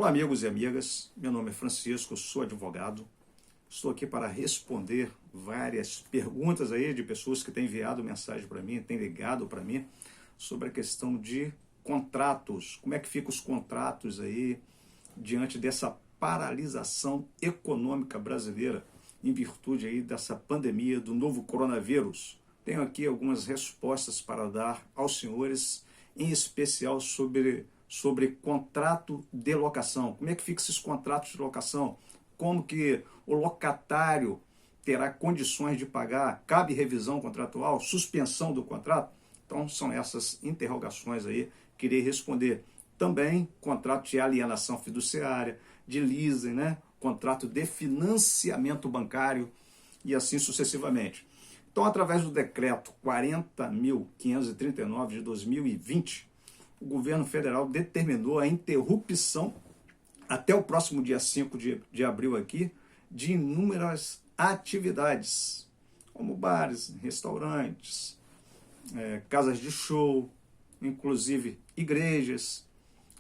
Olá, amigos e amigas. Meu nome é Francisco, eu sou advogado. Estou aqui para responder várias perguntas aí de pessoas que têm enviado mensagem para mim, têm ligado para mim sobre a questão de contratos. Como é que ficam os contratos aí diante dessa paralisação econômica brasileira em virtude aí dessa pandemia do novo coronavírus? Tenho aqui algumas respostas para dar aos senhores, em especial sobre contrato de locação. Como é que ficam esses contratos de locação? Como que o locatário terá condições de pagar? Cabe revisão contratual? Suspensão do contrato? Então, são essas interrogações aí que irei responder. Também, contrato de alienação fiduciária, de leasing, né? Contrato de financiamento bancário e assim sucessivamente. Então, através do decreto 40.539 de 2020, o governo federal determinou a interrupção até o próximo dia 5 de abril aqui, de inúmeras atividades, como bares, restaurantes, casas de show, inclusive igrejas.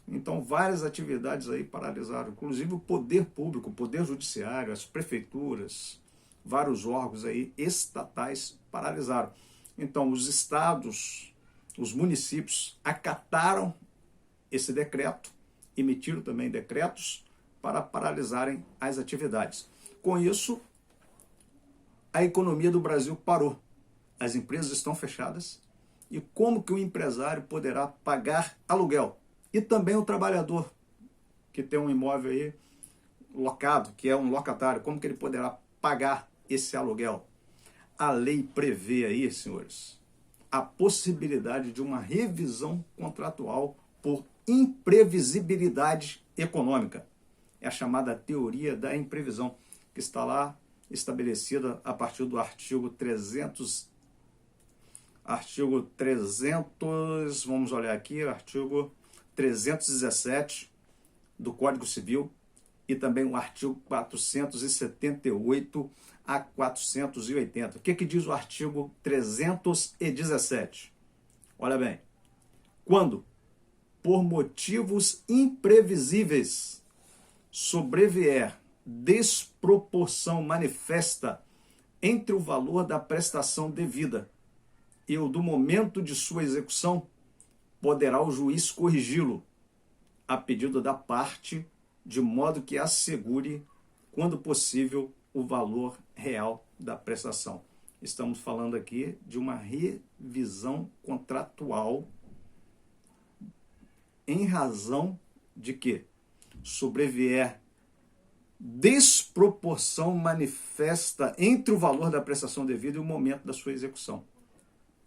Então, várias atividades aí paralisaram, inclusive o poder público, o poder judiciário, as prefeituras, vários órgãos aí estatais paralisaram. Então, os estados, os municípios acataram esse decreto, emitiram também decretos para paralisarem as atividades. Com isso, a economia do Brasil parou. As empresas estão fechadas. E como que o empresário poderá pagar aluguel? E também o trabalhador que tem um imóvel aí locado, que é um locatário, como que ele poderá pagar esse aluguel? A lei prevê aí, senhores, a possibilidade de uma revisão contratual por imprevisibilidade econômica. É a chamada teoria da imprevisão, que está lá estabelecida a partir do artigo 300, vamos olhar aqui, artigo 317 do Código Civil e também o artigo 478 a 480. O que diz o artigo 317? Olha bem, quando, por motivos imprevisíveis, sobrevier desproporção manifesta entre o valor da prestação devida e o do momento de sua execução, poderá o juiz corrigi-lo, a pedido da parte, de modo que assegure, quando possível, o valor real da prestação. Estamos falando aqui de uma revisão contratual em razão de que sobrevier desproporção manifesta entre o valor da prestação devida e o momento da sua execução.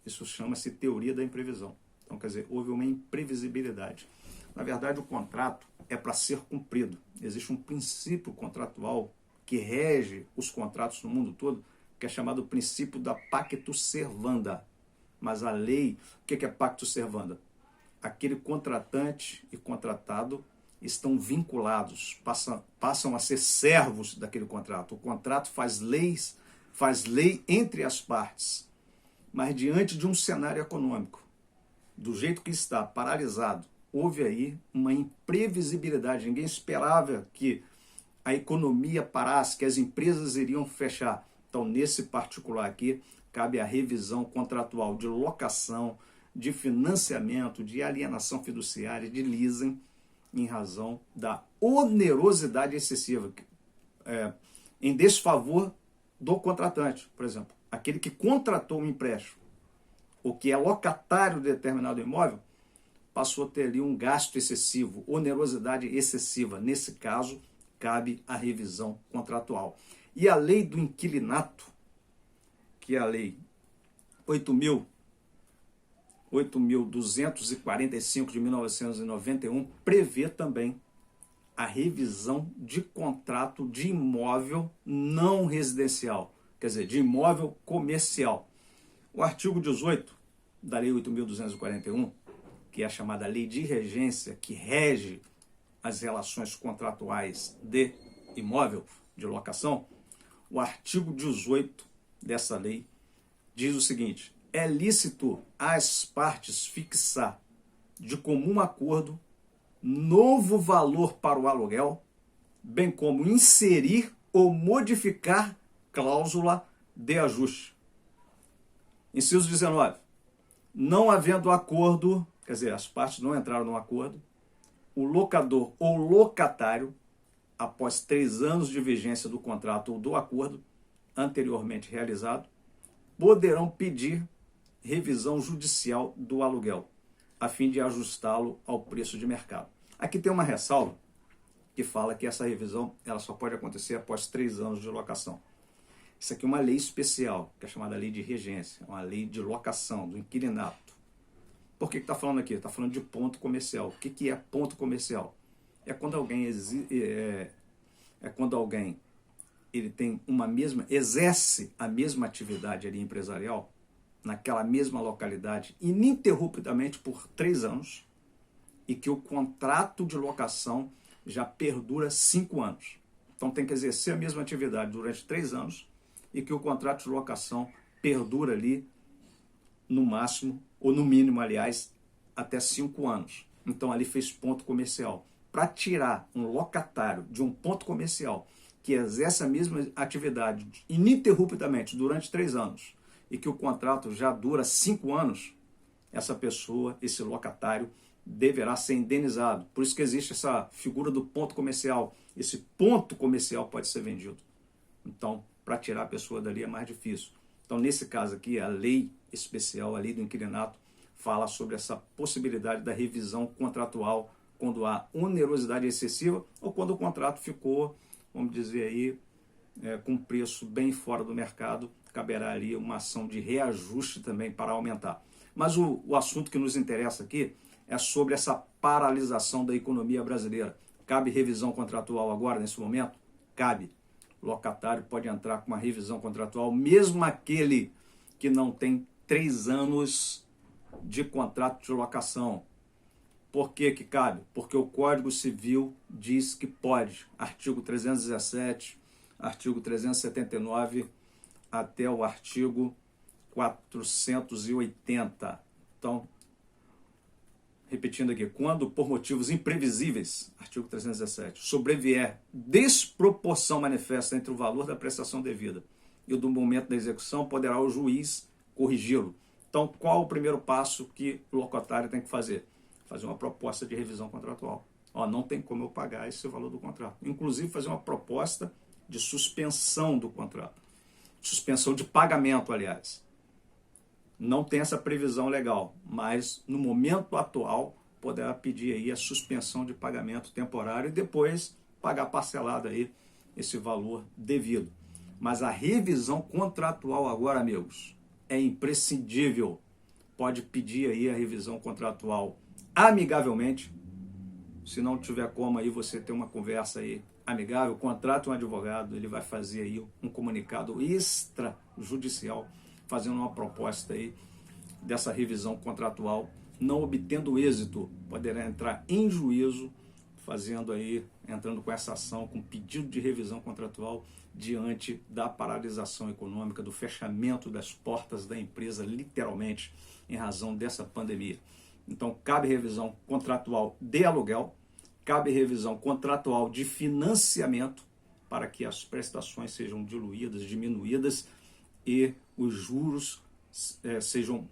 Isso chama-se teoria da imprevisão. Então, quer dizer, houve uma imprevisibilidade. Na verdade, o contrato é para ser cumprido. Existe um princípio contratual que rege os contratos no mundo todo, que é chamado o princípio da pacta servanda. Mas a lei, o que é pacta servanda? Aquele contratante e contratado estão vinculados, passam a ser servos daquele contrato. O contrato faz lei entre as partes. Mas diante de um cenário econômico, do jeito que está, paralisado, houve aí uma imprevisibilidade. Ninguém esperava que a economia parasse, que as empresas iriam fechar. Então, nesse particular aqui, cabe a revisão contratual de locação, de financiamento, de alienação fiduciária, de leasing, em razão da onerosidade excessiva, em desfavor do contratante. Por exemplo, aquele que contratou um empréstimo, ou que é locatário de determinado imóvel, passou a ter ali um gasto excessivo, onerosidade excessiva. Nesse caso, cabe a revisão contratual. E a lei do inquilinato, que é a lei 8.245 de 1991, prevê também a revisão de contrato de imóvel não residencial, quer dizer, de imóvel comercial. O artigo 18 da lei 8.241, que é a chamada lei de regência, que rege as relações contratuais de imóvel, de locação, o artigo 18 dessa lei diz o seguinte: é lícito às partes fixar de comum acordo novo valor para o aluguel, bem como inserir ou modificar cláusula de ajuste. Inciso 19. Não havendo acordo, quer dizer, as partes não entraram no acordo, o locador ou locatário, após 3 anos de vigência do contrato ou do acordo anteriormente realizado, poderão pedir revisão judicial do aluguel, a fim de ajustá-lo ao preço de mercado. Aqui tem uma ressalva que fala que essa revisão ela só pode acontecer após 3 anos de locação. Isso aqui é uma lei especial, que é chamada lei de regência, uma lei de locação, do inquilinato. Por que está falando aqui? Está falando de ponto comercial. O que é ponto comercial? É quando alguém ele tem exerce a mesma atividade ali empresarial naquela mesma localidade ininterruptamente por 3 anos e que o contrato de locação já perdura 5 anos. Então tem que exercer a mesma atividade durante 3 anos e que o contrato de locação perdura ali no máximo, ou no mínimo, aliás, até 5 anos. Então ali fez ponto comercial. Para tirar um locatário de um ponto comercial que exerce a mesma atividade ininterruptamente durante 3 anos e que o contrato já dura 5 anos, essa pessoa, esse locatário, deverá ser indenizado. Por isso que existe essa figura do ponto comercial. Esse ponto comercial pode ser vendido. Então, para tirar a pessoa dali é mais difícil. Então, nesse caso aqui, a lei especial, a lei do inquilinato, fala sobre essa possibilidade da revisão contratual quando há onerosidade excessiva ou quando o contrato ficou, vamos dizer aí, com preço bem fora do mercado, caberá ali uma ação de reajuste também para aumentar. Mas o assunto que nos interessa aqui é sobre essa paralisação da economia brasileira. Cabe revisão contratual agora, nesse momento? Cabe. O locatário pode entrar com uma revisão contratual, mesmo aquele que não tem 3 anos de contrato de locação. Por que que cabe? Porque o Código Civil diz que pode. Artigo 317, artigo 379, até o artigo 480. Então, repetindo aqui, quando por motivos imprevisíveis, artigo 317, sobrevier desproporção manifesta entre o valor da prestação devida e o do momento da execução, poderá o juiz corrigi-lo. Então, qual o primeiro passo que o locatário tem que fazer? Fazer uma proposta de revisão contratual. Não tem como eu pagar esse valor do contrato. Inclusive, fazer uma proposta de suspensão do contrato. Suspensão de pagamento, aliás. Não tem essa previsão legal, mas no momento atual poderá pedir aí a suspensão de pagamento temporário e depois pagar parcelado aí esse valor devido. Mas a revisão contratual agora, amigos, é imprescindível. Pode pedir aí a revisão contratual amigavelmente. Se não tiver como aí você ter uma conversa aí amigável, contrate um advogado, ele vai fazer aí um comunicado extrajudicial fazendo uma proposta aí dessa revisão contratual. Não obtendo êxito, poderá entrar em juízo, entrando com essa ação, com pedido de revisão contratual diante da paralisação econômica, do fechamento das portas da empresa, literalmente, em razão dessa pandemia. Então, cabe revisão contratual de aluguel, cabe revisão contratual de financiamento, para que as prestações sejam diluídas, diminuídas, e os juros sejam,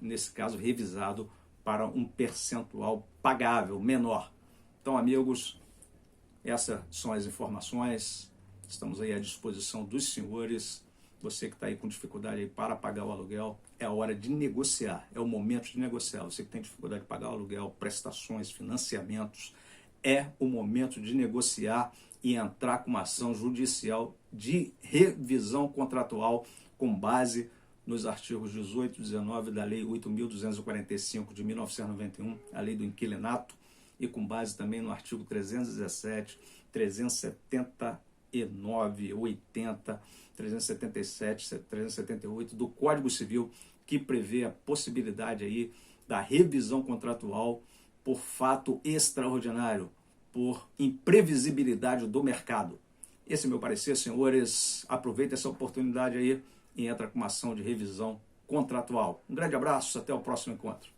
nesse caso, revisados para um percentual pagável, menor. Então, amigos, essas são as informações. Estamos aí à disposição dos senhores. Você que está aí com dificuldade aí para pagar o aluguel, é a hora de negociar, é o momento de negociar. Você que tem dificuldade de pagar o aluguel, prestações, financiamentos, é o momento de negociar e entrar com uma ação judicial de revisão contratual com base nos artigos 18 e 19 da Lei 8.245 de 1991, a Lei do Inquilinato, e com base também no artigo 317, 379, 80, 377, 378 do Código Civil, que prevê a possibilidade aí da revisão contratual por fato extraordinário, por imprevisibilidade do mercado. Esse é meu parecer, senhores. Aproveita essa oportunidade aí e entra com uma ação de revisão contratual. Um grande abraço, até o próximo encontro.